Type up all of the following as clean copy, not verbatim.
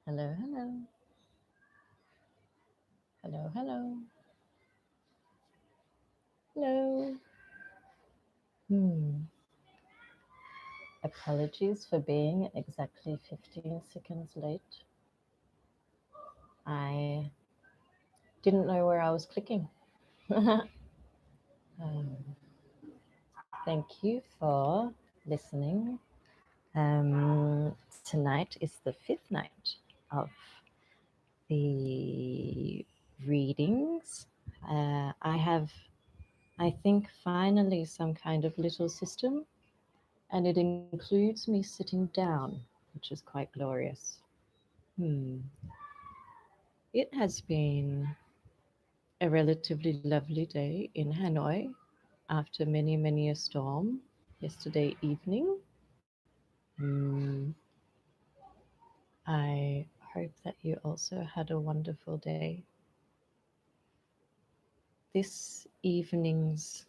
Hello, hello. Hello, hello. Hello. Hmm. Apologies for being exactly 15 seconds late. I didn't know where I was clicking. um, Thank you for listening. Tonight is the fifth night of the readings. I have, I think, finally some kind of little system, and it includes me sitting down, which is quite glorious. Hmm. It has been a relatively lovely day in Hanoi after many a storm yesterday evening. Hmm. I hope that you also had a wonderful day. This evening's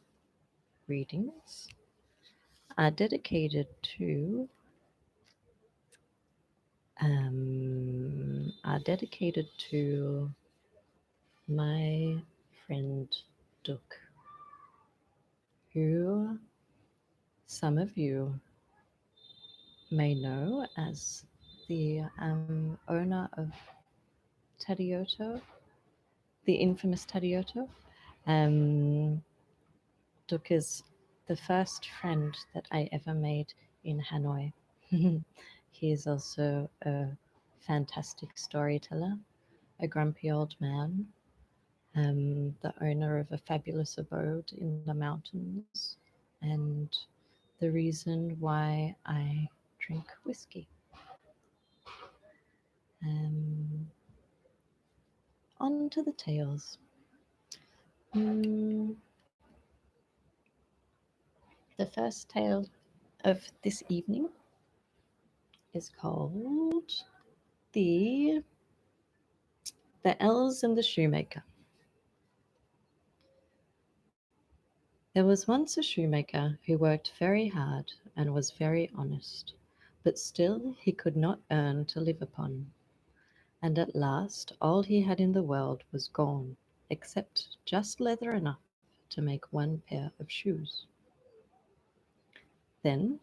readings are dedicated to my friend Duke, who some of you may know as the owner of Tadioto, the infamous Tadioto. Um, Duke is the first friend that I ever made in Hanoi. He is also a fantastic storyteller, a grumpy old man, the owner of a fabulous abode in the mountains, and the reason why I drink whiskey. Um, On to the tales. Mm, the first tale of this evening is called the the Elves and the Shoemaker. There was once a shoemaker who worked very hard and was very honest, but still he could not earn to live upon, and at last all he had in the world was gone, except just leather enough to make one pair of shoes. Then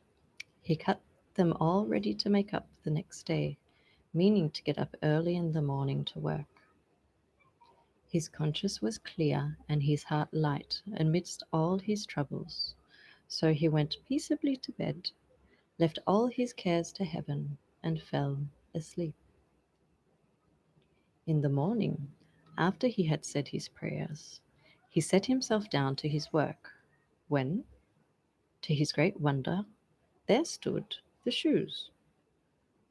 he cut them all ready to make up the next day, meaning to get up early in the morning to work. His conscience was clear and his heart light amidst all his troubles. So he went peaceably to bed, left all his cares to heaven, and fell asleep. In the morning, after he had said his prayers, he set himself down to his work, when, to his great wonder, there stood the shoes,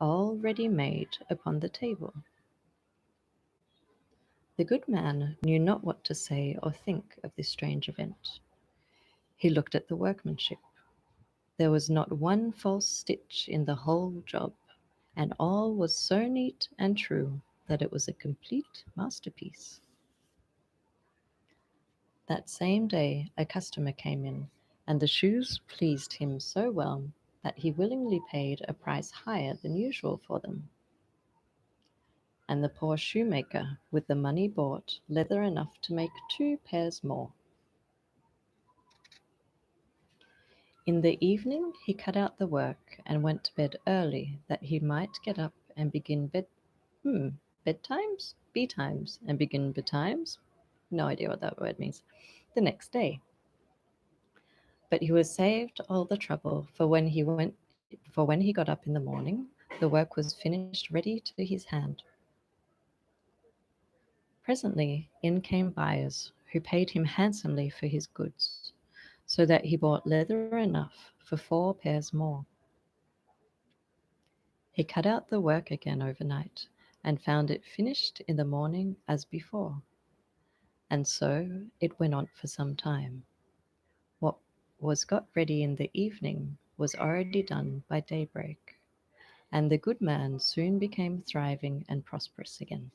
all ready made upon the table. The good man knew not what to say or think of this strange event. He looked at the workmanship. There was not one false stitch in the whole job, and all was so neat and true that it was a complete masterpiece. That same day a customer came in, and the shoes pleased him so well that he willingly paid a price higher than usual for them. And the poor shoemaker with the money bought leather enough to make 2 pairs more. In the evening he cut out the work and went to bed early, that he might get up and begin bedtimes? Betimes, and begin betimes? No idea what that word means. The next day. But he was saved all the trouble, for when he got up in the morning, the work was finished ready to his hand. Presently in came buyers, who paid him handsomely for his goods, so that he bought leather enough for 4 pairs more. He cut out the work again overnight, and found it finished in the morning as before. And so it went on for some time. What was got ready in the evening was already done by daybreak, and the good man soon became thriving and prosperous again.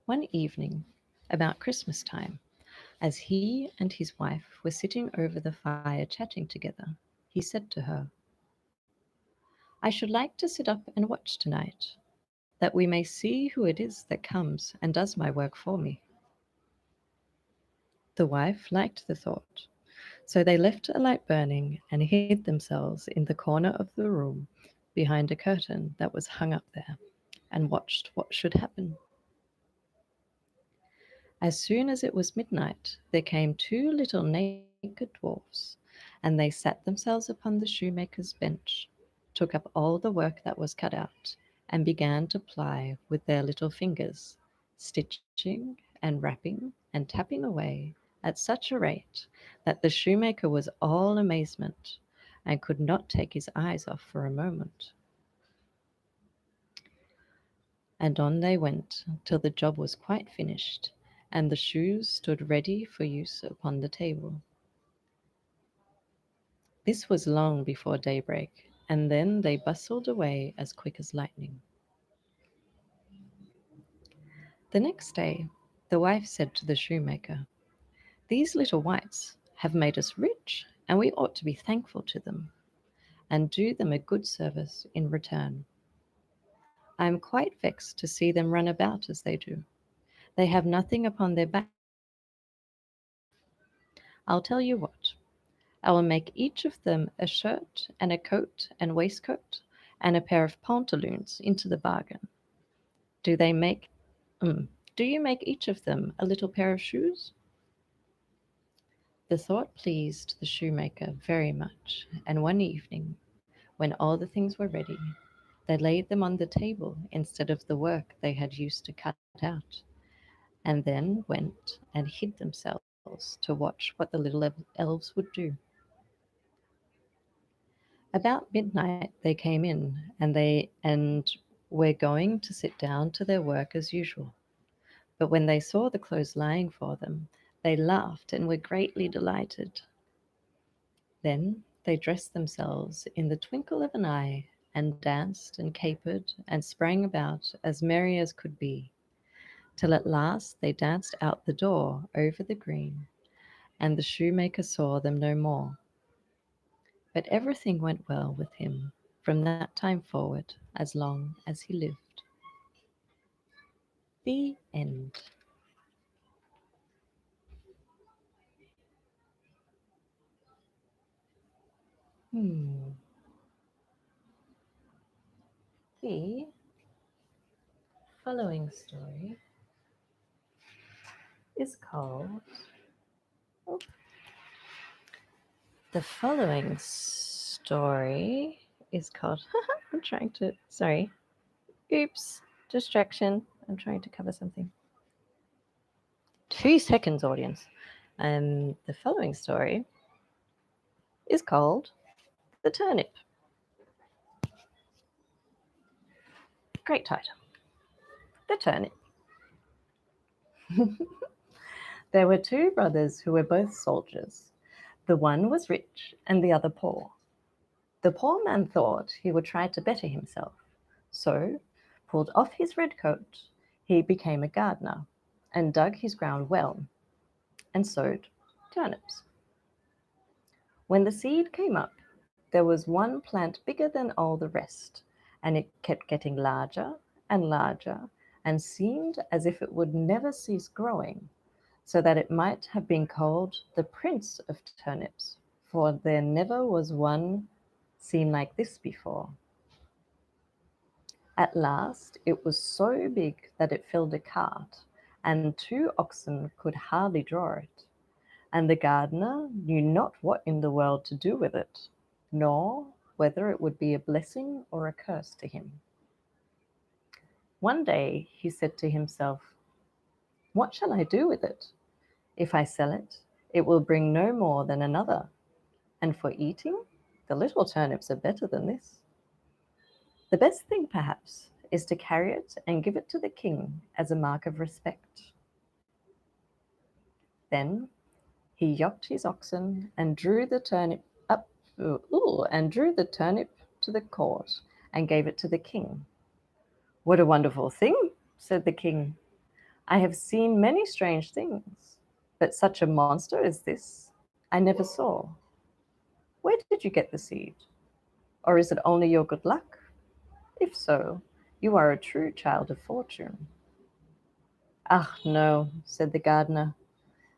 One evening, about Christmas time, as he and his wife were sitting over the fire chatting together, he said to her, I should like to sit up and watch tonight, that we may see who it is that comes and does my work for me." The wife liked the thought, so they left a light burning and hid themselves in the corner of the room behind a curtain that was hung up there, and watched what should happen. As soon as it was midnight, there came two little naked dwarfs, and they sat themselves upon the shoemaker's bench, took up all the work that was cut out, and began to ply with their little fingers, stitching and rapping and tapping away at such a rate that the shoemaker was all amazement, and could not take his eyes off for a moment. And on they went till the job was quite finished, and the shoes stood ready for use upon the table. This was long before daybreak, and then they bustled away as quick as lightning. The next day the wife said to the shoemaker, "These little wights have made us rich, and we ought to be thankful to them, and do them a good service in return. I am quite vexed to see them run about as they do. They have nothing upon their backs but shoes. I'll tell you what, I will make each of them a shirt and a coat and waistcoat and a pair of pantaloons into the bargain. Do they make do you make each of them a little pair of shoes?" The thought pleased the shoemaker very much, and one evening, when all the things were ready, they laid them on the table instead of the work they had used to cut out, and then went and hid themselves to watch what the little elves would do. About midnight they came in, and were going to sit down to their work as usual. But when they saw the clothes lying for them, they laughed and were greatly delighted. Then they dressed themselves in the twinkle of an eye, and danced and capered and sprang about as merry as could be, till at last they danced out the door over the green, and the shoemaker saw them no more. But everything went well with him from that time forward as long as he lived. The end. Hmm. The following story is called. Oh, the following story is called. I'm trying to. Sorry. Oops. Distraction. I'm trying to cover something. 2 seconds, audience. The following story is called The Turnip. Great title. The Turnip. There were two brothers who were both soldiers. The one was rich and the other poor. The poor man thought he would try to better himself, so pulled off his red coat, he became a gardener, and dug his ground well, and sowed turnips. When the seed came up, there was one plant bigger than all the rest, and it kept getting larger and larger, and seemed as if it would never cease growing, so that it might have been called the Prince of Turnips, for there never was one seen like this before. At last it was so big that it filled a cart, and 2 oxen could hardly draw it, and the gardener knew not what in the world to do with it, nor whether it would be a blessing or a curse to him. One day he said to himself, "What shall I do with it? If I sell it, it will bring no more than another, and for eating, the little turnips are better than this. The best thing, perhaps, is to carry it and give it to the king as a mark of respect." Then he yoked his oxen and drew the turnip up, and drew the turnip to the court and gave it to the king. "What a wonderful thing," said the king. "I have seen many strange things, but such a monster as this I never saw. Where did you get the seed?" Or is it only your good luck? If so, you are a true child of fortune." "Ah, no," said the gardener,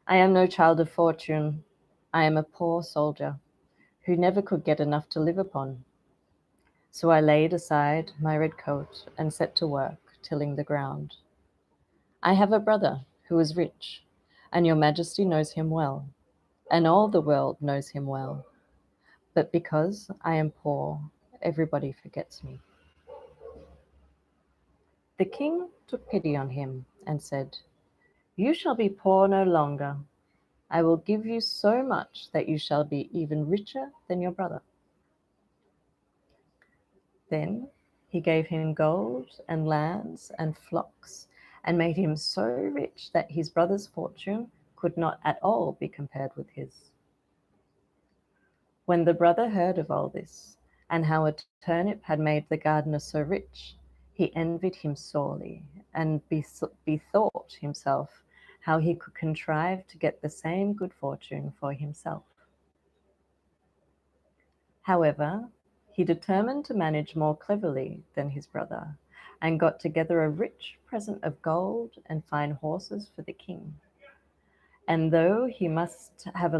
"I am no child of fortune. I am a poor soldier who never could get enough to live upon." So I laid aside my red coat and set to work tilling the ground. "I have a brother who is rich, and your majesty knows him well, and all the world knows him well. But because I am poor, everybody forgets me." The king took pity on him and said, "You shall be poor no longer. I will give you so much that you shall be even richer than your brother." Then he gave him gold and lands and flocks, and made him so rich that his brother's fortune could not at all be compared with his. When the brother heard of all this, and how a turnip had made the gardener so rich, he envied him sorely, and bethought himself how he could contrive to get the same good fortune for himself. However, he determined to manage more cleverly than his brother, and got together a rich present of gold and fine horses for the king. And though he must have have a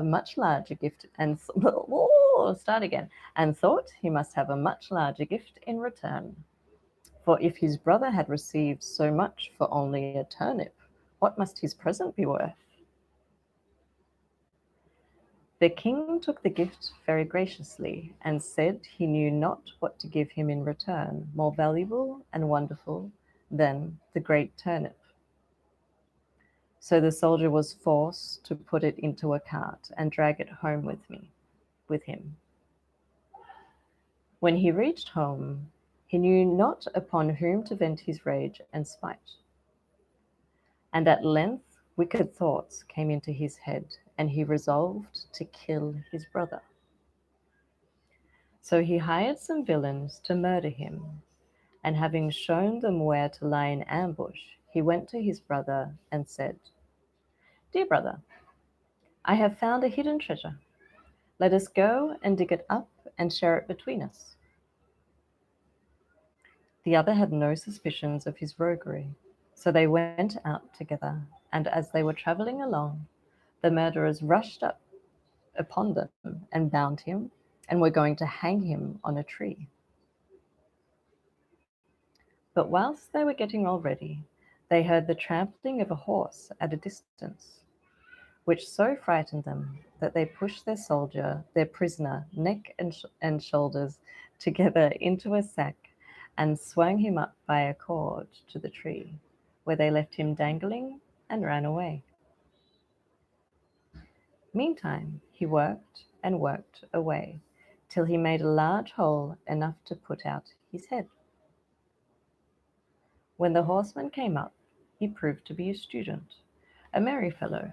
much larger gift, and start again, and thought he must have a much larger gift in return. For if his brother had received so much for only a turnip, what must his present be worth? The king took the gift very graciously, and said he knew not what to give him in return more valuable and wonderful than the great turnip. So the soldier was forced to put it into a cart and drag it home with him. When he reached home, he knew not upon whom to vent his rage and spite. And at length wicked thoughts came into his head, and he resolved to kill his brother. So he hired some villains to murder him, and having shown them where to lie in ambush, he went to his brother and said, "Dear brother, I have found a hidden treasure. Let us go and dig it up and share it between us." The other had no suspicions of his roguery, so they went out together, and as they were travelling along, the murderers rushed up upon them and bound him, and were going to hang him on a tree. But whilst they were getting all ready, they heard the trampling of a horse at a distance, which so frightened them that they pushed their prisoner, neck and shoulders together into a sack, and swung him up by a cord to the tree, where they left him dangling and ran away. Meantime he worked and worked away, till he made a large hole enough to put out his head. When the horseman came up, he proved to be a student, a merry fellow,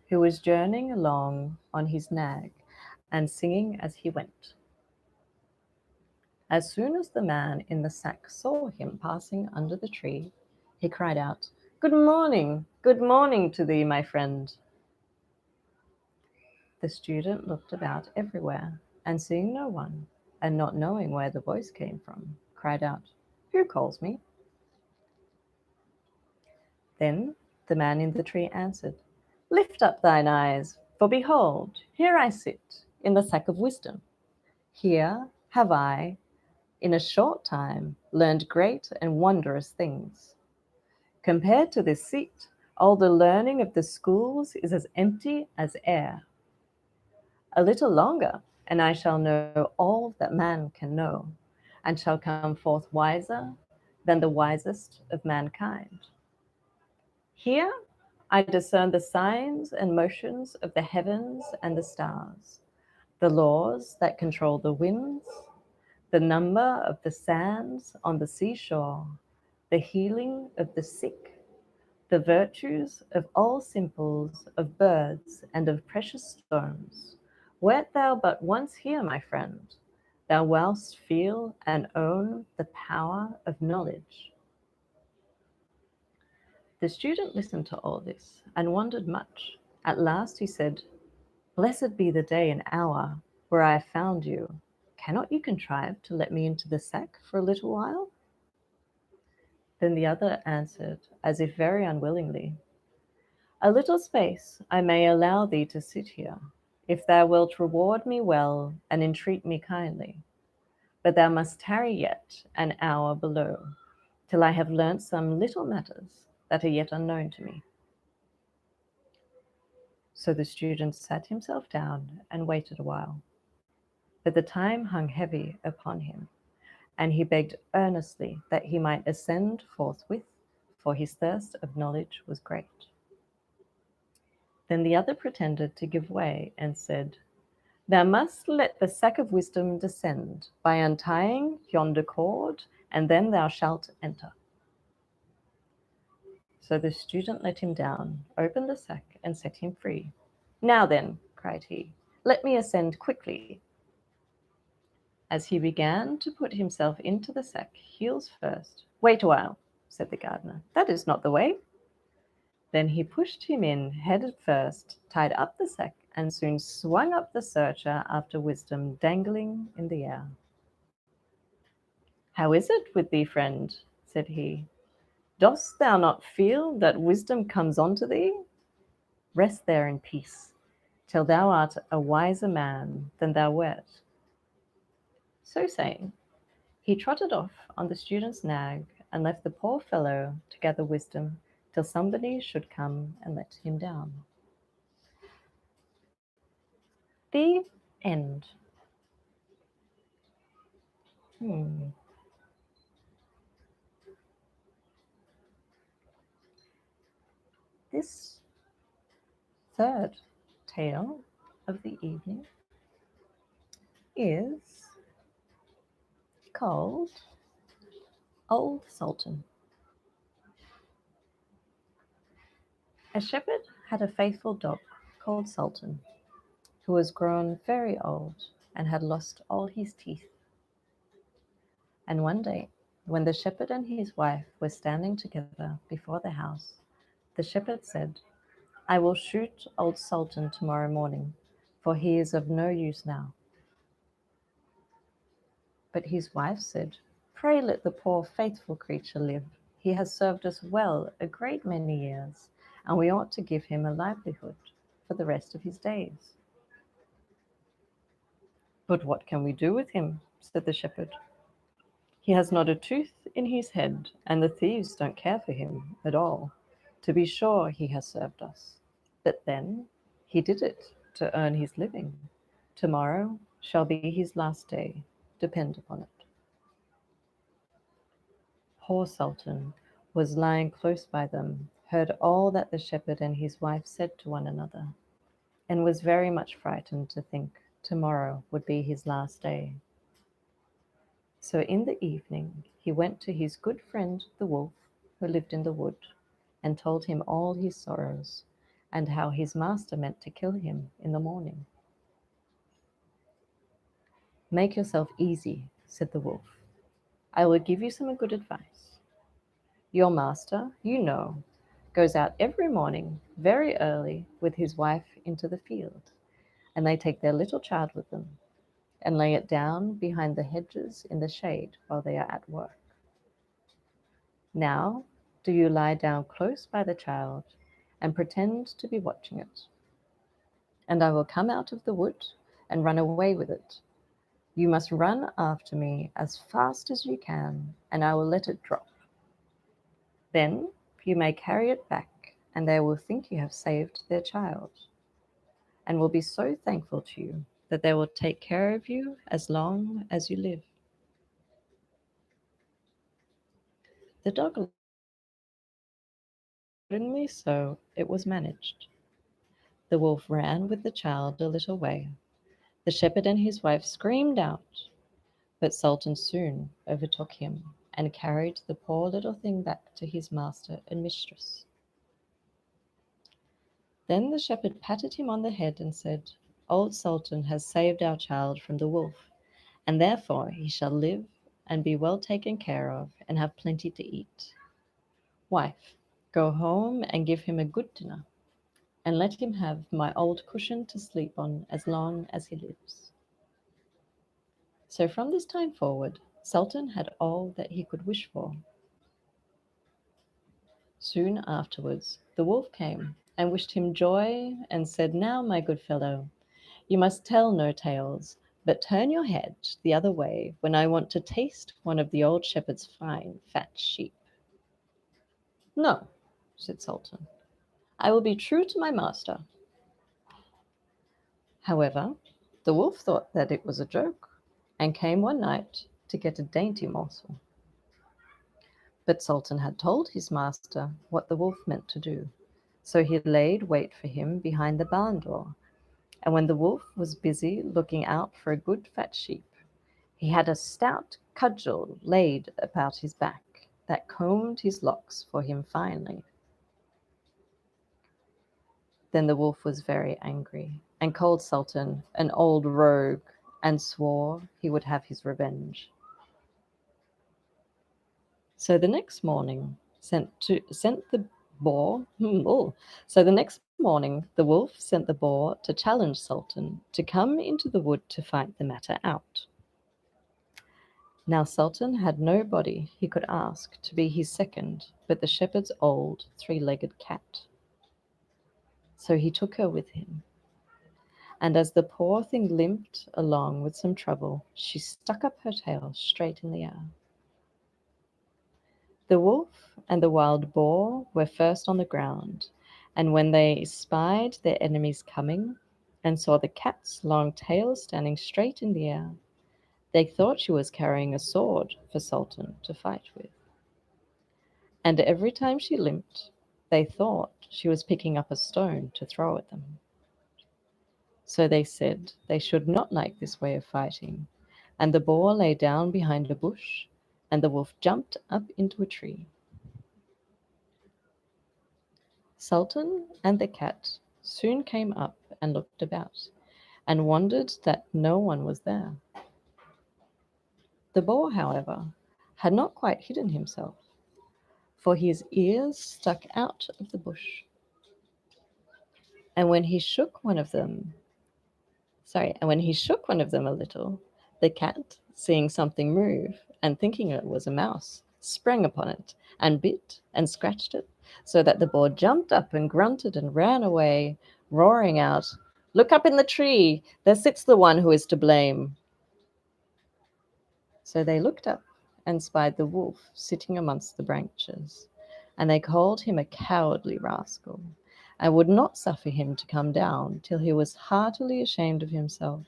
who was journeying along on his nag, and singing as he went. As soon as the man in the sack saw him passing under the tree, he cried out, good morning to thee, my friend." The student looked about everywhere, and seeing no one, and not knowing where the voice came from, cried out, "Who calls me?" Then the man in the tree answered, "Lift up thine eyes, for behold, here I sit in the sack of wisdom. Here have I, in a short time, learned great and wondrous things. Compared to this seat, all the learning of the schools is as empty as air. A little longer, and I shall know all that man can know, and shall come forth wiser than the wisest of mankind. Here I discern the signs and motions of the heavens and the stars, the laws that control the winds, the number of the sands on the seashore, the healing of the sick, the virtues of all simples, of birds and of precious stones. Wert thou but once here, my friend, thou wouldst feel and own the power of knowledge." The student listened to all this and wondered much. At last he said, "Blessed be the day and hour where I have found you. cannot you contrive to let me into the sack for a little while? Then the other answered, as if very unwillingly, A little space I may allow thee to sit here, if thou wilt reward me well and entreat me kindly. But thou must tarry yet an hour below, till I have learnt some little matters that are yet unknown to me. So the student sat himself down and waited a while. But the time hung heavy upon him, and he begged earnestly that he might ascend forthwith, for his thirst of knowledge was great. Then the other pretended to give way and said, Thou must let the sack of wisdom descend by untying yonder cord, and then thou shalt enter. So the student let him down, opened the sack, and set him free. Now then, cried he, let me ascend quickly. As he began to put himself into the sack, heels first. Wait a while, said the gardener. That is not the way. Then he pushed him in head first, tied up the sack, and soon swung up the searcher after wisdom dangling in the air. How is it with thee, friend? Said he. Dost thou not feel that wisdom comes on to thee? Rest there in peace, till thou art a wiser man than thou wert. So saying, he trotted off on the student's nag and left the poor fellow to gather wisdom till somebody should come and let him down. The end. This third tale of the evening is called Old Sultan. A shepherd had a faithful dog called Sultan, who was grown very old and had lost all his teeth. And one day, when the shepherd and his wife were standing together before the house, the shepherd said, I will shoot old Sultan tomorrow morning, for he is of no use now. But his wife said, Pray let the poor faithful creature live. He has served us well a great many years, and we ought to give him a livelihood for the rest of his days. But what can we do with him? Said the shepherd. He has not a tooth in his head, and the thieves don't care for him at all. To be sure, he has served us. But then he did it to earn his living. Tomorrow shall be his last day, depend upon it. Poor Sultan was lying close by them, heard all that the shepherd and his wife said to one another, and was very much frightened to think tomorrow would be his last day. So in the evening he went to his good friend the wolf, who lived in the wood, and told him all his sorrows, and how his master meant to kill him in the morning. Make yourself easy, said the wolf. I will give you some good advice. Your master, you know, goes out every morning very early with his wife into the field, and they take their little child with them and lay it down behind the hedges in the shade while they are at work. Now, do you lie down close by the child and pretend to be watching it, and I will come out of the wood and run away with it. You must run after me as fast as you can, and I will let it drop. Then you may carry it back, and they will think you have saved their child, and will be so thankful to you that they will take care of you as long as you live. The dog accordingly, so it was managed. The wolf ran with the child a little way. The shepherd and his wife screamed out, but Sultan soon overtook him and carried the poor little thing back to his master and mistress. Then the shepherd patted him on the head and said, Old Sultan has saved our child from the wolf, and therefore he shall live and be well taken care of and have plenty to eat. Wife, go home and give him a good dinner, and let him have my old cushion to sleep on as long as he lives. So from this time forward, Sultan had all that he could wish for. Soon afterwards, the wolf came and wished him joy and said, "Now, my good fellow, you must tell no tales, but turn your head the other way when I want to taste one of the old shepherd's fine, fat sheep." "No," said Sultan, "I will be true to my master." However, the wolf thought that it was a joke, and came one night to get a dainty morsel. But Sultan had told his master what the wolf meant to do, so he laid wait for him behind the barn door, and when the wolf was busy looking out for a good fat sheep, he had a stout cudgel laid about his back that combed his locks for him finely. Then the wolf was very angry, and called Sultan an old rogue, and swore he would have his revenge. So the next morning sent the boar. So the next morning the wolf sent the boar to challenge Sultan to come into the wood to fight the matter out. Now Sultan had nobody he could ask to be his second but the shepherd's old three-legged cat. So he took her with him, and as the poor thing limped along with some trouble, she stuck up her tail straight in the air. The wolf and the wild boar were first on the ground, and when they spied their enemies coming, and saw the cat's long tail standing straight in the air, they thought she was carrying a sword for Sultan to fight with. And every time she limped, they thought she was picking up a stone to throw at them. So they said they should not like this way of fighting, and the boar lay down behind a bush, and the wolf jumped up into a tree. Sultan and the cat soon came up and looked about, and wondered that no one was there. The boar, however, had not quite hidden himself, for his ears stuck out of the bush. And when he shook one of them, a little, the cat, seeing something move and thinking it was a mouse, sprang upon it and bit and scratched it, so that the boar jumped up and grunted and ran away, roaring out, "Look up in the tree, there sits the one who is to blame." So they looked up and spied the wolf sitting amongst the branches, and they called him a cowardly rascal, and would not suffer him to come down till he was heartily ashamed of himself,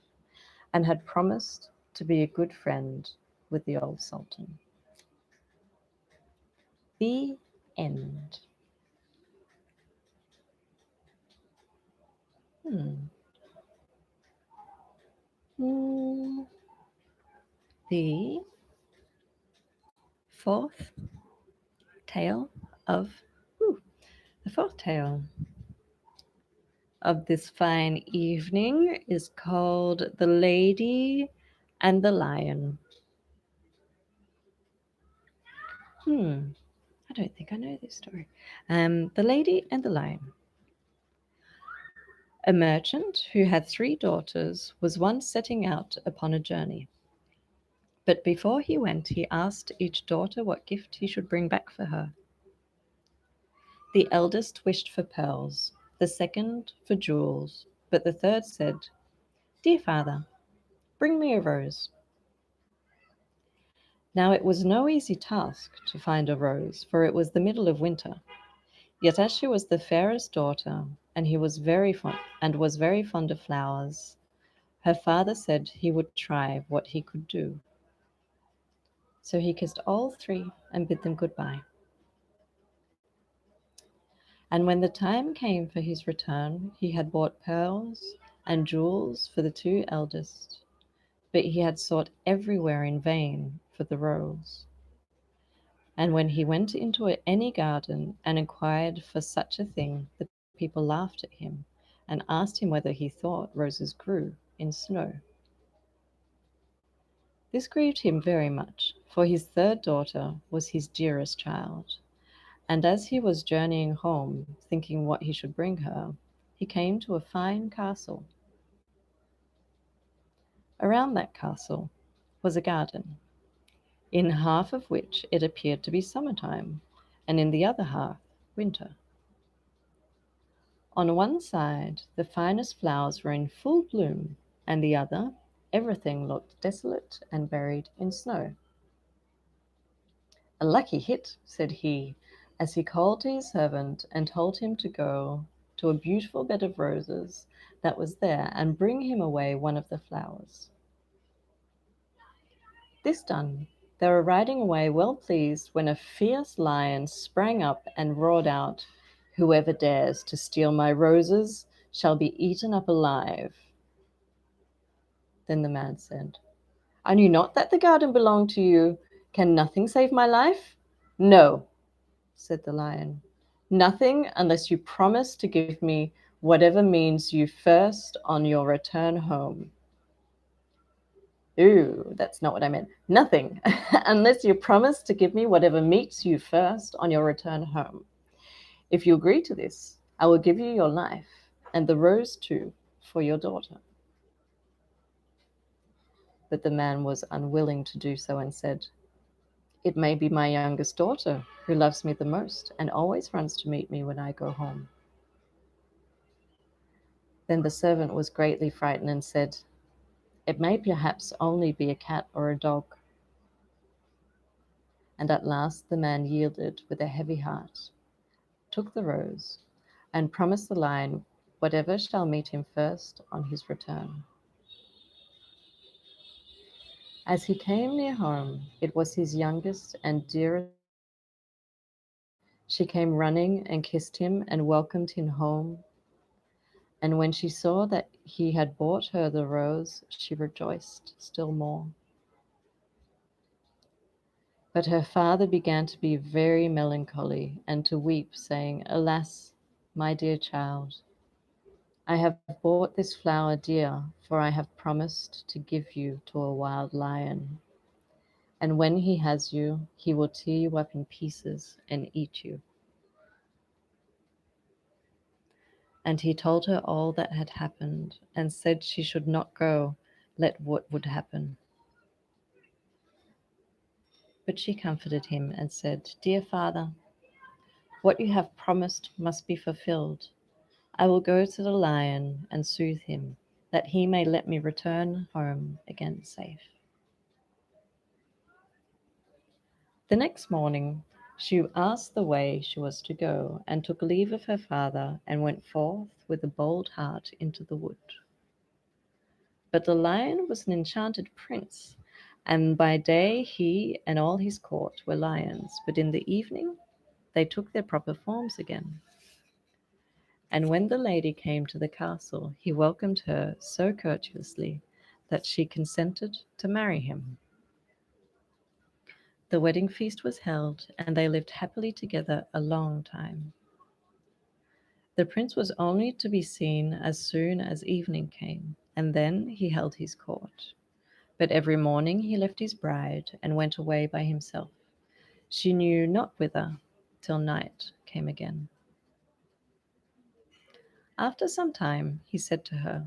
and had promised to be a good friend with the old Sultan. The end. Hmm. Hmm. The fourth tale of the fourth tale of this fine evening is called The Lady and the Lion. I don't think I know this story. The Lady and the Lion. A merchant who had 3 daughters was once setting out upon a journey. But before he went, he asked each daughter what gift he should bring back for her. The eldest wished for pearls, the second for jewels, but the third said, "Dear father, bring me a rose." Now it was no easy task to find a rose, for it was the middle of winter. Yet as she was the fairest daughter, and was very fond of flowers, her father said he would try what he could do. So he kissed all 3 and bid them goodbye. And when the time came for his return, he had bought pearls and jewels for the 2 eldest, but he had sought everywhere in vain for the rose. And when he went into any garden and inquired for such a thing, the people laughed at him and asked him whether he thought roses grew in snow. This grieved him very much, for his third daughter was his dearest child, and as he was journeying home, thinking what he should bring her, he came to a fine castle. Around that castle was a garden, in half of which it appeared to be summertime, and in the other half winter. On one side the finest flowers were in full bloom, and the other everything looked desolate and buried in snow. "A lucky hit," said he, as he called to his servant and told him to go to a beautiful bed of roses that was there and bring him away one of the flowers. This done, they were riding away well pleased when a fierce lion sprang up and roared out, "Whoever dares to steal my roses shall be eaten up alive." Then the man said, "I knew not that the garden belonged to you. Can nothing save my life?" "No," said the lion, "nothing unless you promise to give me whatever means you first on your return home." Ooh, that's not what I meant. "Nothing unless you promise to give me whatever meets you first on your return home. If you agree to this, I will give you your life, and the rose too, for your daughter." But the man was unwilling to do so and said, "It may be my youngest daughter, who loves me the most and always runs to meet me when I go home." Then the servant was greatly frightened and said, "It may perhaps only be a cat or a dog." And at last the man yielded with a heavy heart, took the rose, and promised the lion whatever shall meet him first on his return. As he came near home, it was his youngest and dearest daughter. She came running and kissed him and welcomed him home. And when she saw that he had brought her the rose, she rejoiced still more. But her father began to be very melancholy and to weep, saying, "Alas, my dear child, I have bought this flower dear, for I have promised to give you to a wild lion. And when he has you, he will tear you up in pieces and eat you." And he told her all that had happened, and said she should not go, let what would happen. But she comforted him and said, "Dear father, what you have promised must be fulfilled. I will go to the lion and soothe him, that he may let me return home again safe." The next morning she asked the way she was to go, and took leave of her father, and went forth with a bold heart into the wood. But the lion was an enchanted prince, and by day he and all his court were lions, but in the evening they took their proper forms again. And when the lady came to the castle, he welcomed her so courteously that she consented to marry him. The wedding feast was held, and they lived happily together a long time. The prince was only to be seen as soon as evening came, and then he held his court. But every morning he left his bride and went away by himself, she knew not whither, till night came again. After some time he said to her,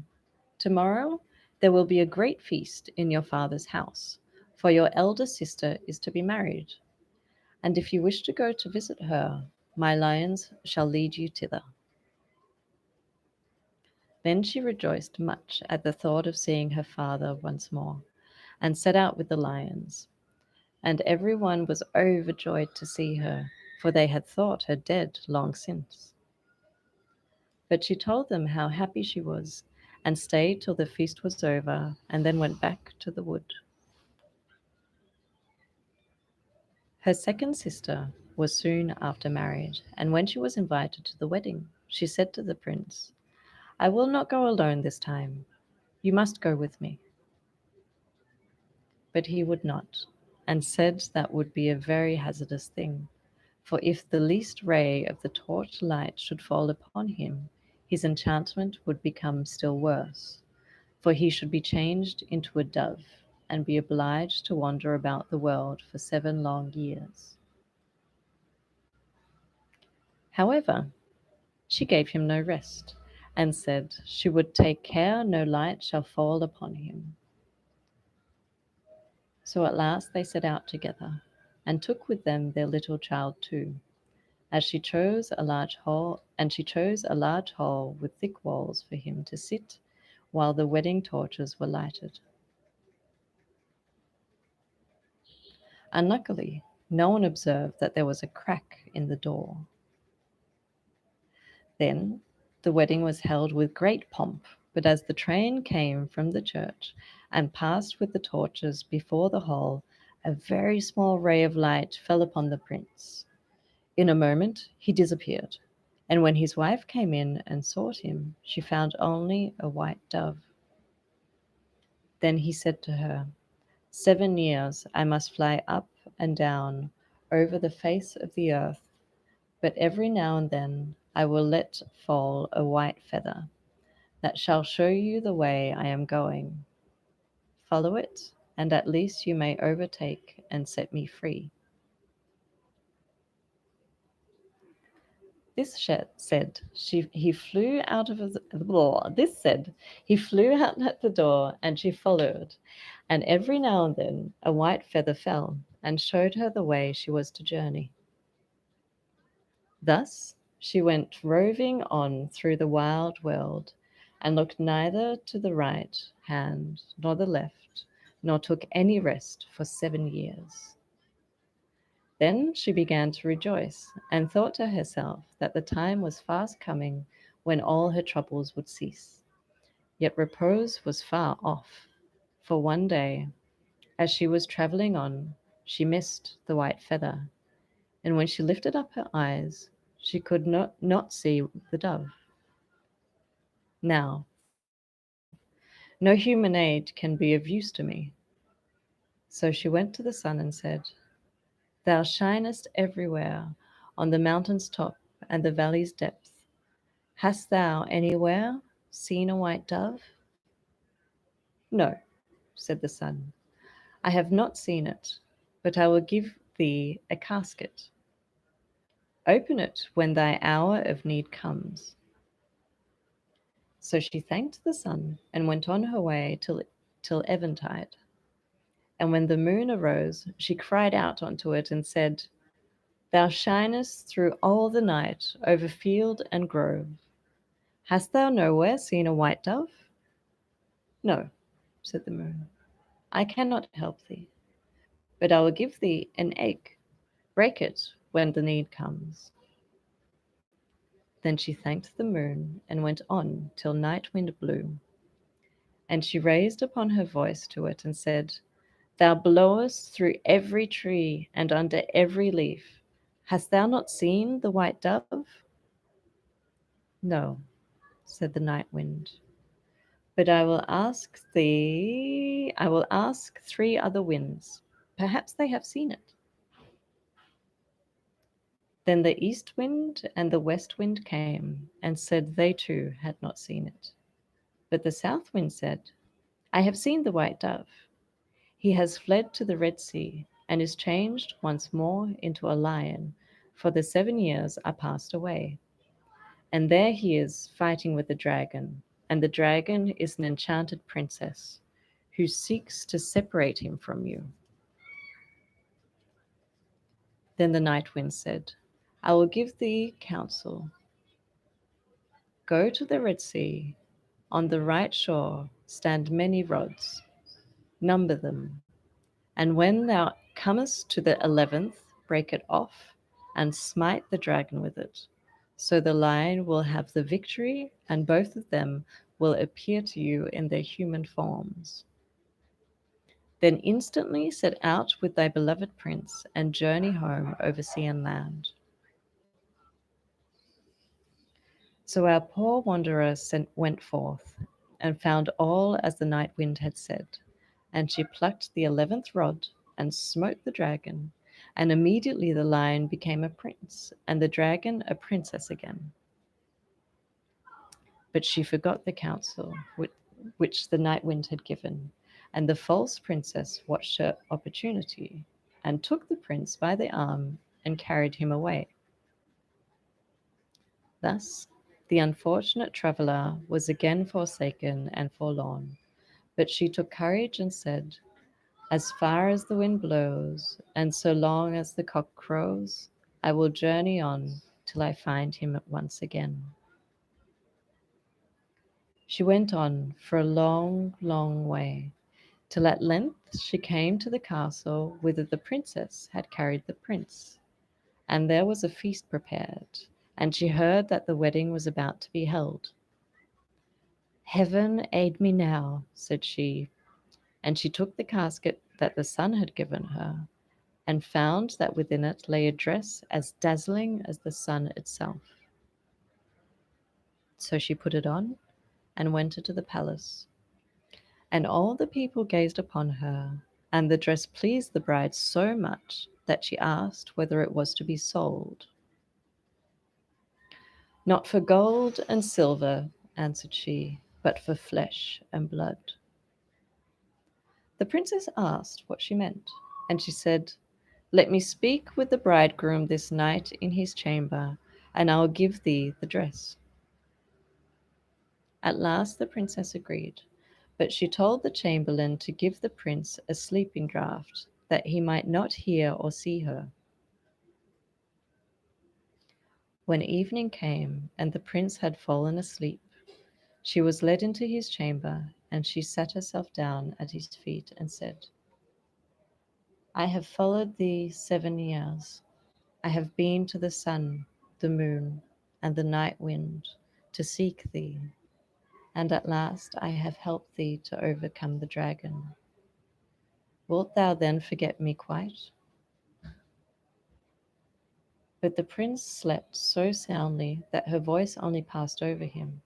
"Tomorrow there will be a great feast in your father's house, for your elder sister is to be married, and if you wish to go to visit her, my lions shall lead you thither." Then she rejoiced much at the thought of seeing her father once more, and set out with the lions. And every one was overjoyed to see her, for they had thought her dead long since. But she told them how happy she was, and stayed till the feast was over, and then went back to the wood. Her second sister was soon after married, and when she was invited to the wedding, she said to the prince, "I will not go alone this time. You must go with me." But he would not, and said that would be a very hazardous thing, for if the least ray of the torch light should fall upon him, his enchantment would become still worse, for he should be changed into a dove, and be obliged to wander about the world for 7 long years. However, she gave him no rest, and said she would take care no light shall fall upon him. So at last they set out together, and took with them their little child too, as she chose a large hall, and she chose a large hall with thick walls for him to sit while the wedding torches were lighted. Unluckily, no one observed that there was a crack in the door. Then the wedding was held with great pomp, but as the train came from the church and passed with the torches before the hall, a very small ray of light fell upon the prince. In a moment he disappeared, and when his wife came in and sought him, she found only a white dove. Then he said to her, 7 years I must fly up and down over the face of the earth, but every now and then I will let fall a white feather that shall show you the way I am going. Follow it, and at least you may overtake and set me free. He flew out of this said he flew out at the door, and she followed, and every now and then a white feather fell and showed her the way she was to journey. Thus she went roving on through the wild world, and looked neither to the right hand nor the left, nor took any rest for 7 years. Then she began to rejoice, and thought to herself that the time was fast coming when all her troubles would cease. Yet repose was far off, for one day, as she was travelling on, she missed the white feather, and when she lifted up her eyes, she could not see the dove. Now, no human aid can be of use to me. So she went to the sun and said, Thou shinest everywhere, on the mountain's top and the valley's depth. Hast thou anywhere seen a white dove? No, said the sun, I have not seen it, but I will give thee a casket. Open it when thy hour of need comes. So she thanked the sun and went on her way till eventide. And when the moon arose, she cried out unto it and said, Thou shinest through all the night over field and grove. Hast thou nowhere seen a white dove? No, said the moon, I cannot help thee, but I will give thee an egg. Break it when the need comes. Then she thanked the moon and went on till night wind blew. And she raised upon her voice to it and said, Thou blowest through every tree and under every leaf. Hast thou not seen the white dove? No, said the night wind, but I will ask 3 other winds. Perhaps they have seen it. Then the east wind and the west wind came and said they too had not seen it. But the south wind said, I have seen the white dove. He has fled to the Red Sea and is changed once more into a lion, for the 7 years are passed away. And there he is fighting with the dragon, and the dragon is an enchanted princess who seeks to separate him from you. Then the night wind said, I will give thee counsel. Go to the Red Sea. On the right shore stand many rods. Number them. And when thou comest to the 11th, break it off and smite the dragon with it. So the lion will have the victory, and both of them will appear to you in their human forms. Then instantly set out with thy beloved prince, and journey home over sea and land. So our poor wanderer went forth, and found all as the night wind had said. And she plucked the 11th rod, and smote the dragon, and immediately the lion became a prince, and the dragon a princess again. But she forgot the counsel which the night wind had given, and the false princess watched her opportunity, and took the prince by the arm and carried him away. Thus the unfortunate traveller was again forsaken and forlorn, but she took courage and said, As far as the wind blows, and so long as the cock crows, I will journey on till I find him once again. She went on for a long, long way, till at length she came to the castle whither the princess had carried the prince, and there was a feast prepared, and she heard that the wedding was about to be held. "Heaven aid me now," said she, and she took the casket that the sun had given her, and found that within it lay a dress as dazzling as the sun itself. So she put it on and went into the palace, and all the people gazed upon her, and the dress pleased the bride so much that she asked whether it was to be sold. "Not for gold and silver," answered she, "but for flesh and blood." The princess asked what she meant, and she said, "Let me speak with the bridegroom this night in his chamber, and I will give thee the dress." At last the princess agreed, but she told the chamberlain to give the prince a sleeping draught, that he might not hear or see her. When evening came and the prince had fallen asleep, she was led into his chamber, and she sat herself down at his feet and said, "I have followed thee 7 years. I have been to the sun, the moon, and the night wind to seek thee, and at last I have helped thee to overcome the dragon. Wilt thou then forget me quite?" But the prince slept so soundly that her voice only passed over him,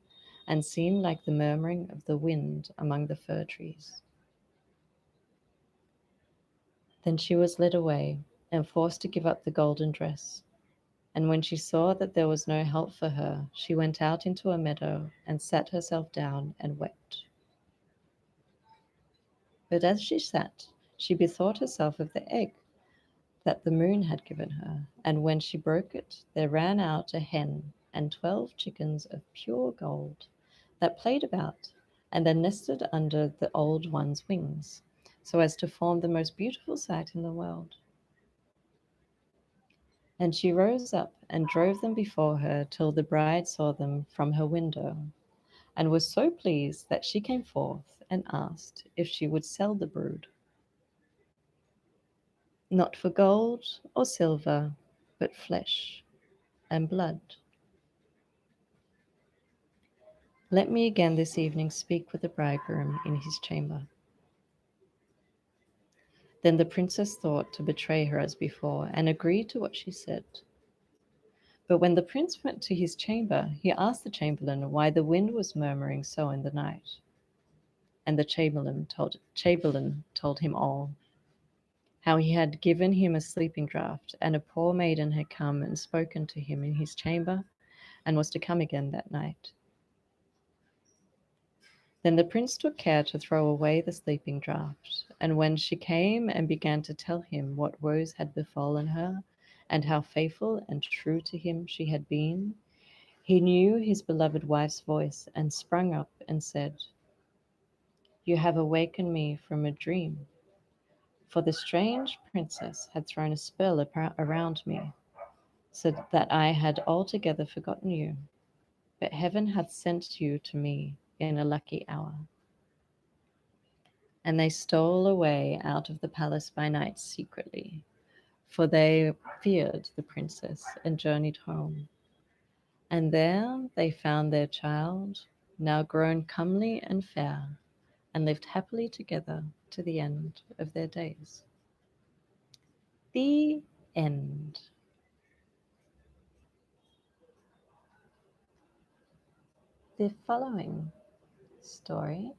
and seemed like the murmuring of the wind among the fir trees. Then she was led away, and forced to give up the golden dress. And when she saw that there was no help for her, she went out into a meadow, and sat herself down and wept. But as she sat, she bethought herself of the egg that the moon had given her, and when she broke it, there ran out a hen and 12 chickens of pure gold, that played about, and then nested under the old one's wings, so as to form the most beautiful sight in the world. And she rose up and drove them before her till the bride saw them from her window, and was so pleased that she came forth and asked if she would sell the brood. "Not for gold or silver, but flesh and blood. Let me again this evening speak with the bridegroom in his chamber." Then the princess thought to betray her as before, and agreed to what she said. But when the prince went to his chamber, he asked the chamberlain why the wind was murmuring so in the night. And the chamberlain told him all, how he had given him a sleeping draught, and a poor maiden had come and spoken to him in his chamber, and was to come again that night. Then the prince took care to throw away the sleeping draught, and when she came and began to tell him what woes had befallen her, and how faithful and true to him she had been, he knew his beloved wife's voice, and sprung up and said, "You have awakened me from a dream, for the strange princess had thrown a spell around me, so that I had altogether forgotten you. But heaven hath sent you to me in a lucky hour." And they stole away out of the palace by night secretly, for they feared the princess, and journeyed home. And there they found their child, now grown comely and fair, and lived happily together to the end of their days. The end. The following story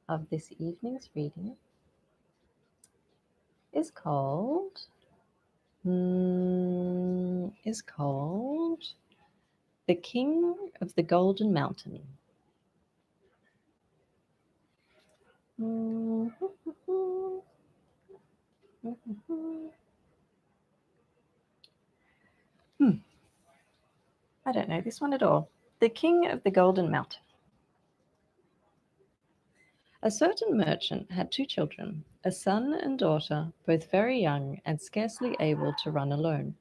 of this evening's reading is called is called The King of the Golden Mountain. I don't know this one at all. The King of the Golden Mountain. A certain merchant had 2 children, a son and daughter, both very young and scarcely able to run alone.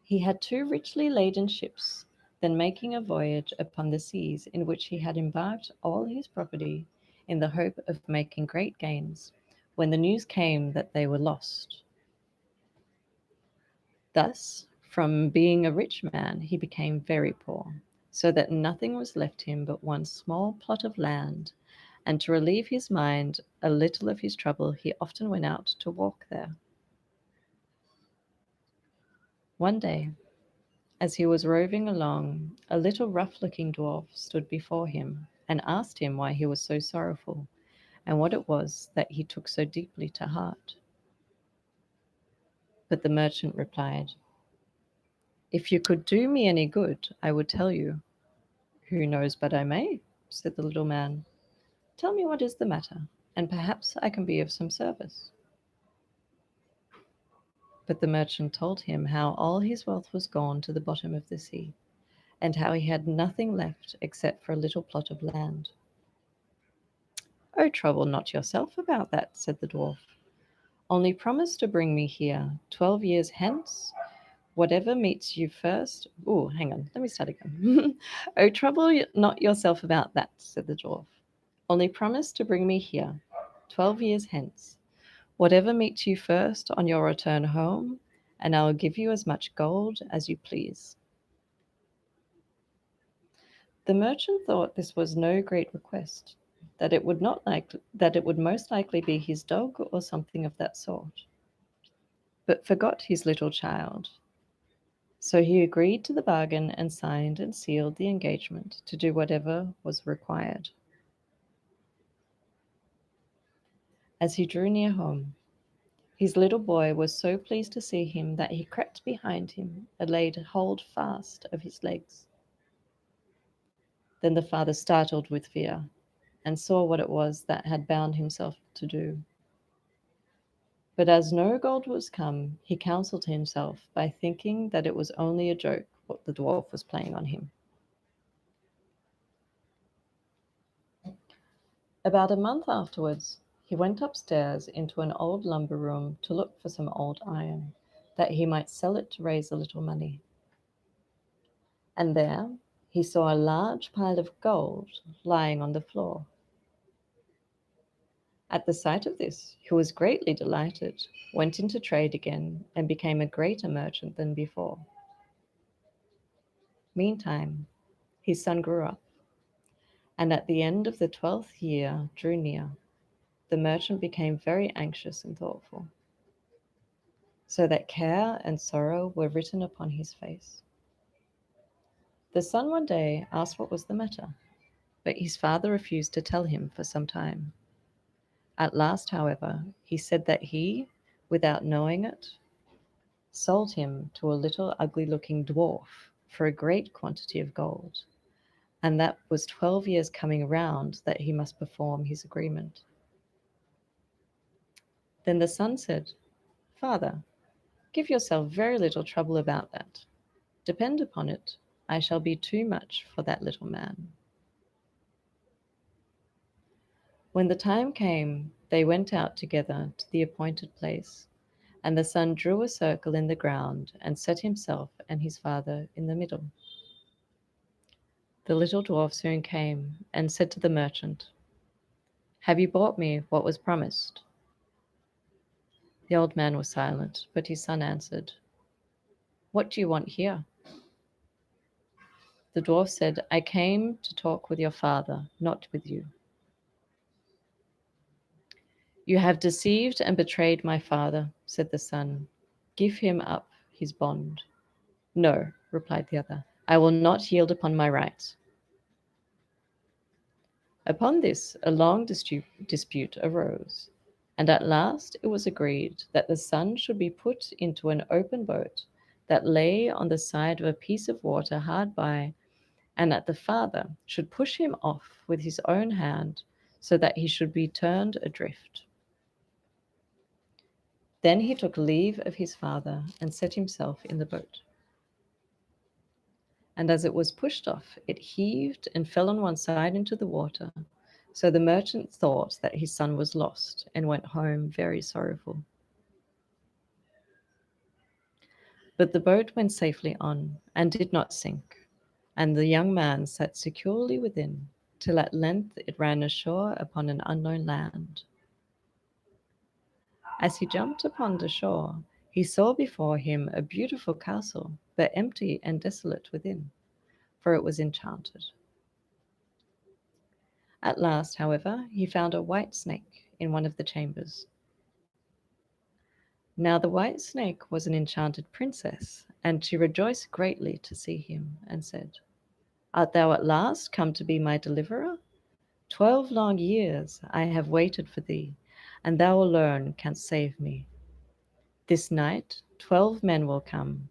He had two richly laden ships, then making a voyage upon the seas in which he had embarked all his property in the hope of making great gains, when the news came that they were lost. Thus, from being a rich man, he became very poor, so that nothing was left him but one small plot of land, and to relieve his mind a little of his trouble, he often went out to walk there. One day, as he was roving along, a little rough-looking dwarf stood before him and asked him why he was so sorrowful, and what it was that he took so deeply to heart. But the merchant replied, "If you could do me any good, I would tell you." "Who knows but I may?" said the little man. "Tell me what is the matter, and perhaps I can be of some service." But the merchant told him how all his wealth was gone to the bottom of the sea, and how he had nothing left except for a little plot of land. "Oh, trouble not yourself about that," said the dwarf. "Only promise to bring me here 12 years hence, whatever meets you first." Oh, hang on, let me start again. "Oh, trouble not yourself about that," said the dwarf. "Only promise to bring me here 12 years hence, whatever meets you first on your return home, and I will give you as much gold as you please." The merchant thought this was no great request, that it would most likely be his dog or something of that sort, but forgot his little child. So he agreed to the bargain and signed and sealed the engagement to do whatever was required. As he drew near home, his little boy was so pleased to see him that he crept behind him and laid hold fast of his legs. Then the father startled with fear, and saw what it was that had bound himself to do. But as no gold was come, he counselled himself by thinking that it was only a joke what the dwarf was playing on him. About a month afterwards, he went upstairs into an old lumber room to look for some old iron, that he might sell it to raise a little money. And there he saw a large pile of gold lying on the floor. At the sight of this, he was greatly delighted, went into trade again, and became a greater merchant than before. Meantime, his son grew up, and at the end of the 12th year drew near. The merchant became very anxious and thoughtful, so that care and sorrow were written upon his face. The son one day asked what was the matter, but his father refused to tell him for some time. At last, however, he said that he, without knowing it, sold him to a little ugly-looking dwarf for a great quantity of gold, and that was 12 years coming round that he must perform his agreement. Then the son said, "Father, give yourself very little trouble about that. Depend upon it, I shall be too much for that little man." When the time came, they went out together to the appointed place, and the son drew a circle in the ground and set himself and his father in the middle. The little dwarf soon came and said to the merchant, "Have you brought me what was promised?" The old man was silent, but his son answered, "What do you want here?" The dwarf said, "I came to talk with your father, not with you." "You have deceived and betrayed my father," said the son. "Give him up his bond." "No," replied the other, "I will not yield upon my right." Upon this a long dispute arose, and at last it was agreed that the son should be put into an open boat that lay on the side of a piece of water hard by, and that the father should push him off with his own hand so that he should be turned adrift. Then he took leave of his father and set himself in the boat. And as it was pushed off, it heaved and fell on one side into the water, So the merchant thought that his son was lost and went home very sorrowful. But the boat went safely on and did not sink, and the young man sat securely within, till at length it ran ashore upon an unknown land. As he jumped upon the shore, he saw before him a beautiful castle, but empty and desolate within, for it was enchanted. At last, however, he found a white snake in one of the chambers. Now the white snake was an enchanted princess, and she rejoiced greatly to see him, and said, "Art thou at last come to be my deliverer? 12 long years I have waited for thee, and thou alone canst save me. This night 12 men will come.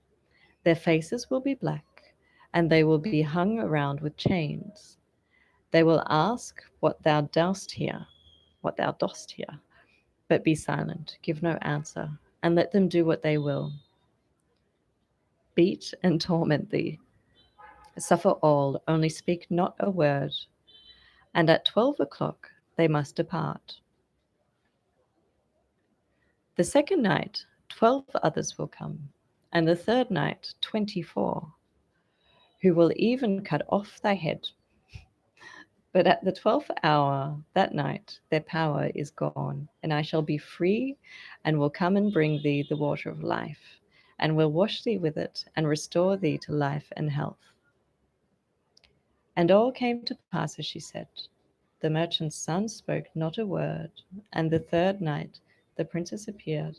Their faces will be black, and they will be hung around with chains. They will ask what thou dost here, but be silent, give no answer, and let them do what they will. Beat and torment thee. Suffer all, only speak not a word, and at 12 o'clock they must depart. The second night 12 others will come, and the third night 24, who will even cut off thy head. But at the 12th hour that night their power is gone, and I shall be free, and will come and bring thee the water of life, and will wash thee with it, and restore thee to life and health." And all came to pass as she said. The merchant's son spoke not a word, and the third night the princess appeared,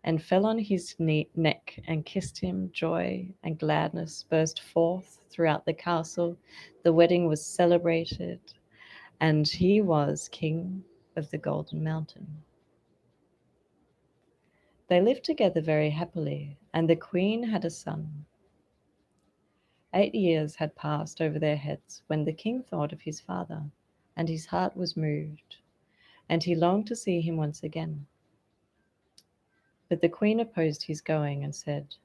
and fell on his neck and kissed him. Joy and gladness burst forth throughout the castle. The wedding was celebrated, and he was king of the Golden Mountain. They lived together very happily, and the queen had a son. 8 years had passed over their heads when the king thought of his father, and his heart was moved, and he longed to see him once again. But the queen opposed his going and said,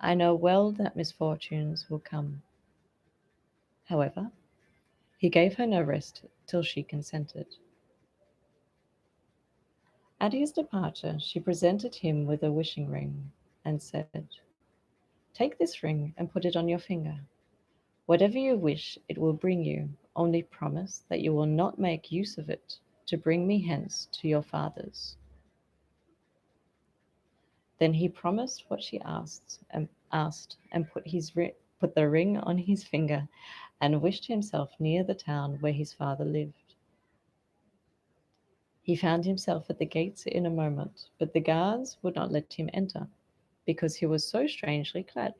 "I know well that misfortunes will come." However, he gave her no rest till she consented. At his departure, she presented him with a wishing ring and said, "Take this ring and put it on your finger. Whatever you wish, it will bring you. Only promise that you will not make use of it to bring me hence to your fathers." Then he promised what she asked, and put the ring on his finger, and wished himself near the town where his father lived. He found himself at the gates in a moment, but the guards would not let him enter, because he was so strangely clad.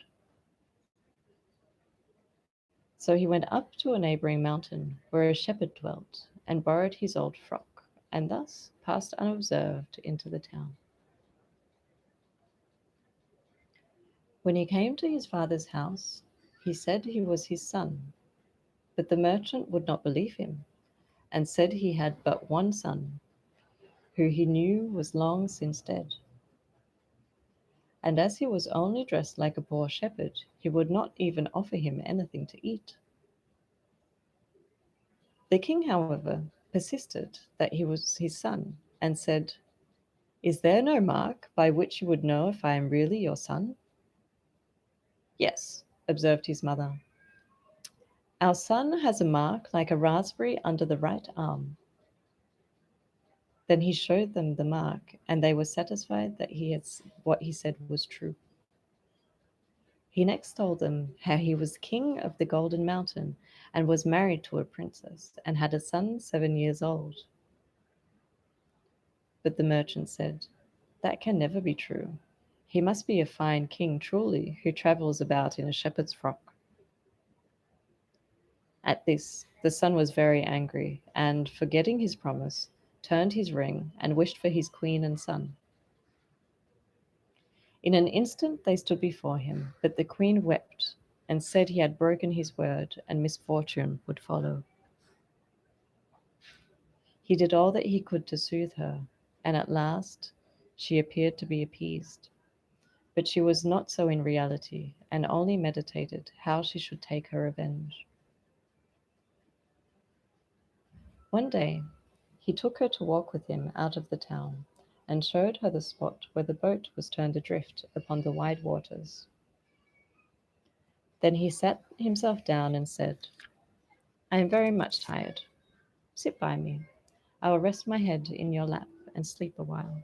So he went up to a neighboring mountain, where a shepherd dwelt, and borrowed his old frock, and thus passed unobserved into the town. When he came to his father's house, he said he was his son, but the merchant would not believe him, and said he had but one son, who he knew was long since dead. And as he was only dressed like a poor shepherd, he would not even offer him anything to eat. The king, however, persisted that he was his son, and said, "Is there no mark by which you would know if I am really your son?" "Yes," observed his mother. "Our son has a mark like a raspberry under the right arm." Then he showed them the mark, and they were satisfied that what he said was true. He next told them how he was king of the Golden Mountain, and was married to a princess, and had a son 7 years old. But the merchant said, "That can never be true. He must be a fine king truly, who travels about in a shepherd's frock." At this, the son was very angry, and, forgetting his promise, turned his ring and wished for his queen and son. In an instant they stood before him, but the queen wept and said he had broken his word, and misfortune would follow. He did all that he could to soothe her, and at last she appeared to be appeased. But she was not so in reality, and only meditated how she should take her revenge. One day, he took her to walk with him out of the town and showed her the spot where the boat was turned adrift upon the wide waters. Then he sat himself down and said, I am very much tired. Sit by me. I will rest my head in your lap and sleep a while.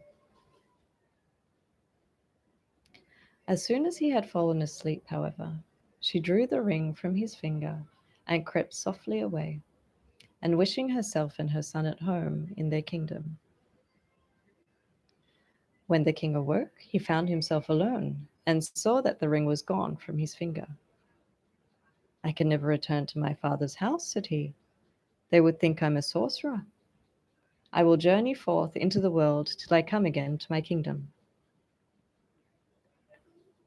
As soon as he had fallen asleep, however, she drew the ring from his finger and crept softly away, and wishing herself and her son at home in their kingdom. When the king awoke, he found himself alone and saw that the ring was gone from his finger. I can never return to my father's house, said he. They would think I'm a sorcerer. I will journey forth into the world till I come again to my kingdom.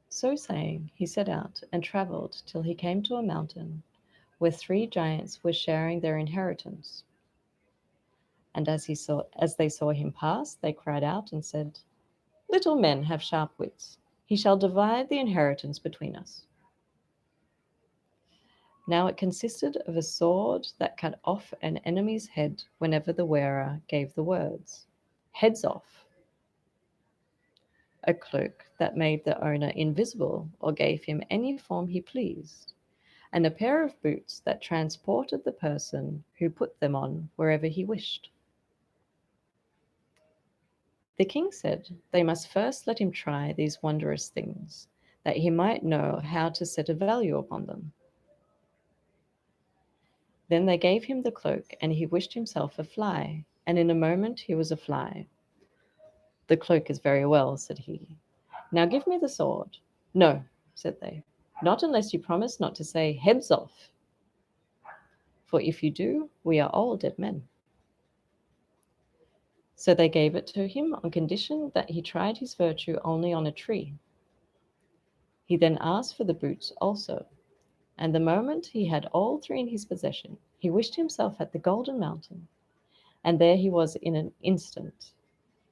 So saying, he set out and travelled till he came to a mountain where three giants were sharing their inheritance. And as they saw him pass, they cried out and said, Little men have sharp wits. He shall divide the inheritance between us. Now it consisted of a sword that cut off an enemy's head whenever the wearer gave the words, Heads off. A cloak that made the owner invisible or gave him any form he pleased, and a pair of boots that transported the person who put them on wherever he wished. The king said they must first let him try these wondrous things, that he might know how to set a value upon them. Then they gave him the cloak, and he wished himself a fly, and in a moment he was a fly. The cloak is very well, said he. Now give me the sword. No, said they, not unless you promise not to say heads off. For if you do, we are all dead men. So they gave it to him on condition that he tried his virtue only on a tree. He then asked for the boots also, and the moment he had all three in his possession, he wished himself at the Golden Mountain, and there he was in an instant.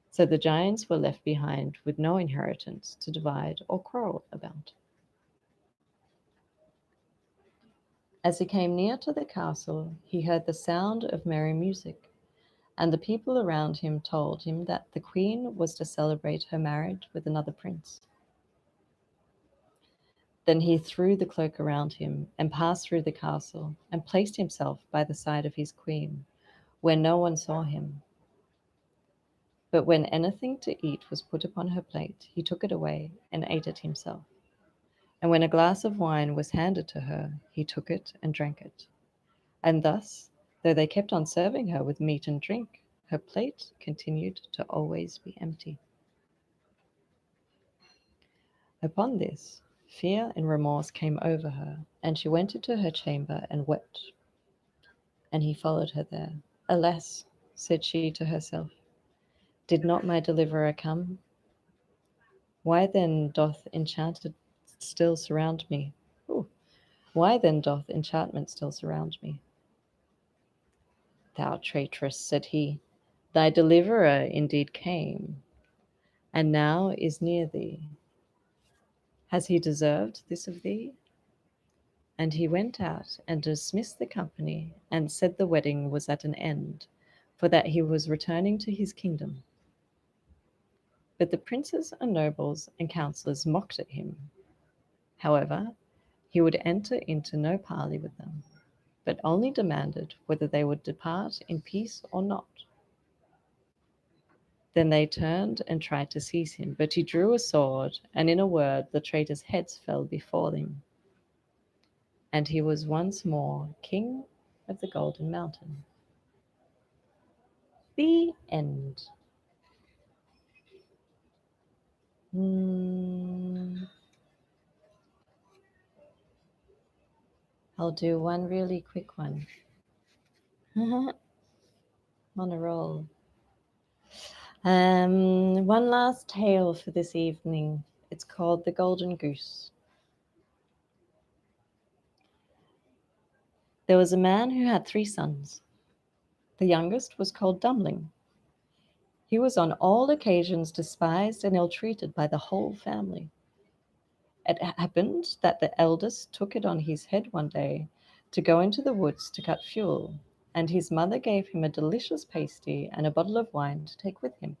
So the giants were left behind with no inheritance to divide or quarrel about. As he came near to the castle, he heard the sound of merry music, and the people around him told him that the queen was to celebrate her marriage with another prince. Then he threw the cloak around him and passed through the castle and placed himself by the side of his queen, where no one saw him. But when anything to eat was put upon her plate, he took it away and ate it himself. And when a glass of wine was handed to her, he took it and drank it. And thus, though they kept on serving her with meat and drink, her plate continued to always be empty. Upon this, fear and remorse came over her, and she went into her chamber and wept. And he followed her there. Alas, said she to herself, did not my deliverer come? Why then doth enchantment still surround me? Ooh. Why then doth enchantment still surround me? Thou traitress, said he, thy deliverer indeed came, and now is near thee. Has he deserved this of thee? And he went out and dismissed the company, and said the wedding was at an end, for that he was returning to his kingdom. But the princes and nobles and councillors mocked at him. However, he would enter into no parley with them, but only demanded whether they would depart in peace or not. Then they turned and tried to seize him, but he drew a sword, and in a word the traitors' heads fell before him, and he was once more king of the Golden Mountain. The end. I'll do one really quick one. On a roll. One last tale for this evening. It's called The Golden Goose. There was a man who had 3 sons. The youngest was called Dummling. He was on all occasions despised and ill-treated by the whole family. It happened that the eldest took it on his head one day to go into the woods to cut fuel, and his mother gave him a delicious pasty and a bottle of wine to take with him,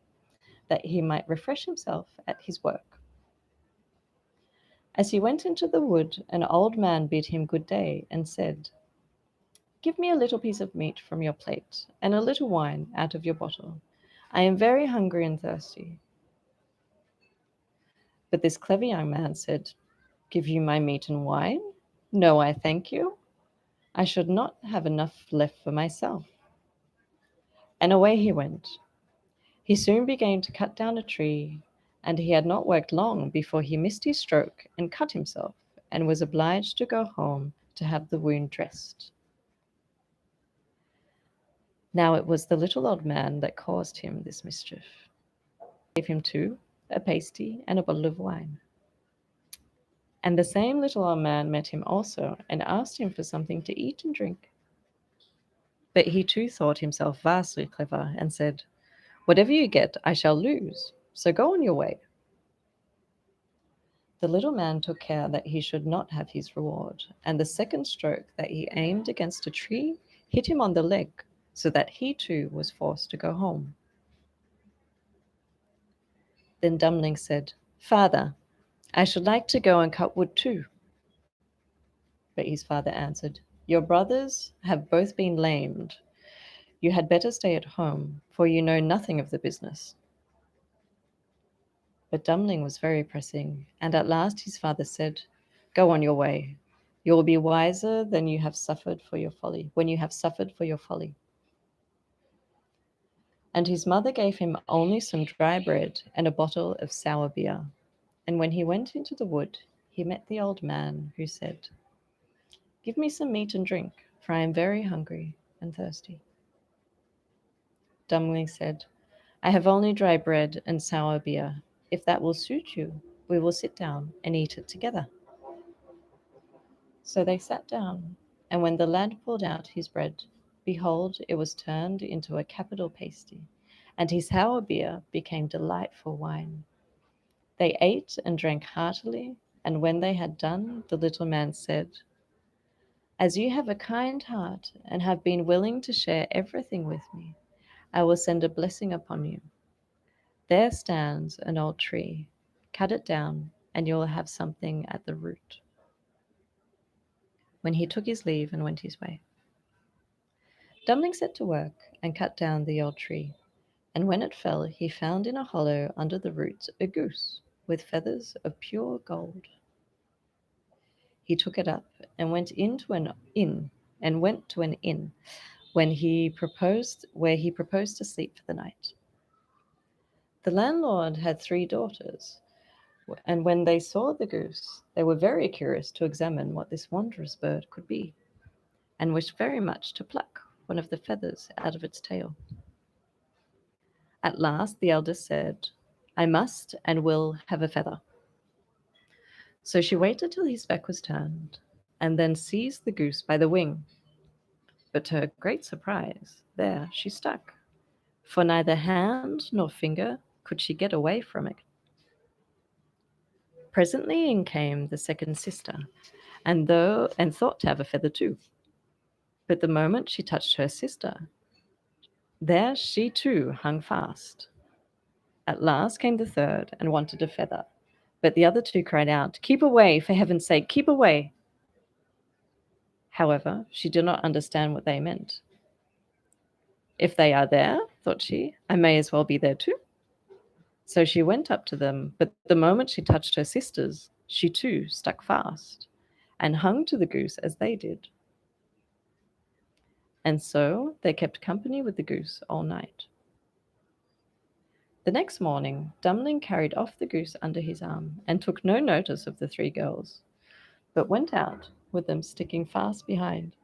that he might refresh himself at his work. As he went into the wood, an old man bid him good day, and said, "Give me a little piece of meat from your plate, and a little wine out of your bottle. I am very hungry and thirsty." But this clever young man said, "Give you my meat and wine? No, I thank you. I should not have enough left for myself." And away he went. He soon began to cut down a tree, and he had not worked long before he missed his stroke and cut himself, and was obliged to go home to have the wound dressed. Now it was the little old man that caused him this mischief. He gave him too a pasty and a bottle of wine. And the same little old man met him also, and asked him for something to eat and drink. But he too thought himself vastly clever, and said, "Whatever you get, I shall lose, so go on your way." The little man took care that he should not have his reward, and the second stroke that he aimed against a tree hit him on the leg, so that he too was forced to go home. Then Dummling said, "Father, I should like to go and cut wood too." But his father answered, "Your brothers have both been lamed. You had better stay at home, for you know nothing of the business." But Dummling was very pressing, and at last his father said, "Go on your way. You will be wiser than you have suffered for your folly, when you have suffered for your folly." And his mother gave him only some dry bread and a bottle of sour beer. And when he went into the wood, he met the old man, who said, "Give me some meat and drink, for I am very hungry and thirsty." Dummling said, "I have only dry bread and sour beer. If that will suit you, we will sit down and eat it together." So they sat down, and when the lad pulled out his bread, behold, it was turned into a capital pasty, and his sour beer became delightful wine. They ate and drank heartily, and when they had done, the little man said, "As you have a kind heart and have been willing to share everything with me, I will send a blessing upon you. There stands an old tree. Cut it down, and you will have something at the root." When he took his leave and went his way, Dummling set to work and cut down the old tree, and when it fell, he found in a hollow under the roots a goose with feathers of pure gold. He took it up and went into an inn, and went to an inn where he proposed to sleep for the night. The landlord had 3 daughters, and when they saw the goose, they were very curious to examine what this wondrous bird could be, and wished very much to pluck one of the feathers out of its tail. At last the eldest said, "I must and will have a feather." So she waited till his back was turned, and then seized the goose by the wing. But to her great surprise, there she stuck, for neither hand nor finger could she get away from it. Presently in came the second sister, and thought to have a feather too. But the moment she touched her sister, there she too hung fast. At last came the third, and wanted a feather. But the other 2 cried out, "Keep away, for heaven's sake, keep away!" However, she did not understand what they meant. "If they are there," thought she, "I may as well be there too." So she went up to them, but the moment she touched her sisters, she too stuck fast, and hung to the goose as they did. And so they kept company with the goose all night. The next morning, Dummling carried off the goose under his arm, and took no notice of the 3 girls, but went out with them sticking fast behind.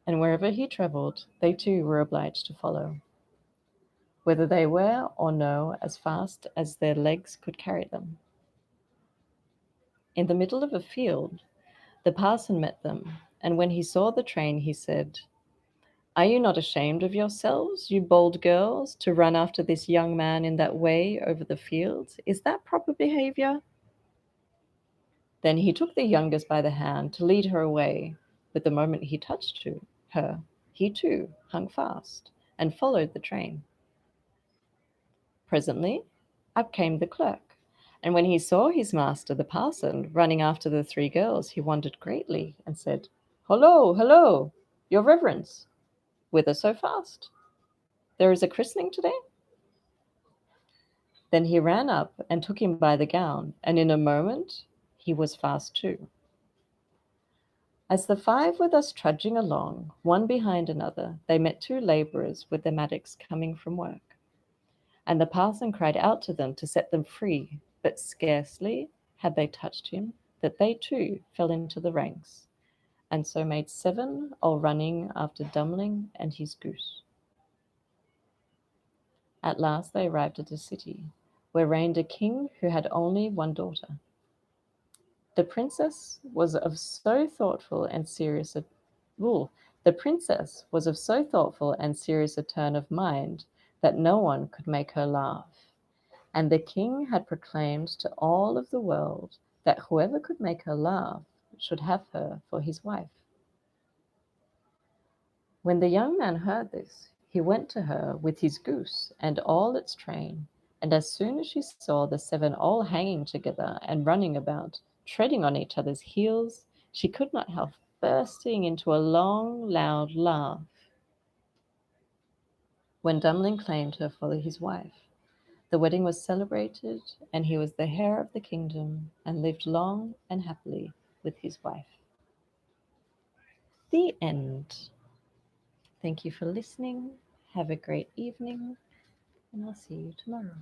And wherever he travelled, they too were obliged to follow, whether they were or no, as fast as their legs could carry them. In the middle of a field, the parson met them, and when he saw the train, he said, "Are you not ashamed of yourselves, you bold girls, to run after this young man in that way over the fields? Is that proper behaviour?" Then he took the youngest by the hand to lead her away, but the moment he touched her, he too hung fast and followed the train. Presently, up came the clerk, and when he saw his master, the parson, running after the three girls, he wondered greatly and said, "Hollo, hollo, your reverence, whither so fast? There is a christening today?" Then he ran up and took him by the gown, and in a moment he was fast too. As the five were thus trudging along, one behind another, they met two labourers with their mattocks coming from work. And the parson cried out to them to set them free, but scarcely had they touched him that they too fell into the ranks, and so made seven, all running after Dummling and his goose. At last they arrived at a city, where reigned a king who had only one daughter. The princess was of so thoughtful and serious a the princess was of so thoughtful and serious a turn of mind that no one could make her laugh. And the king had proclaimed to all of the world that whoever could make her laugh should have her for his wife. When the young man heard this, he went to her with his goose and all its train, and as soon as she saw the seven all hanging together and running about, treading on each other's heels, she could not help bursting into a long, loud laugh. When Dummling claimed her for his wife, the wedding was celebrated, and he was the heir of the kingdom and lived long and happily with his wife. The end. Thank you for listening. Have a great evening, and I'll see you tomorrow.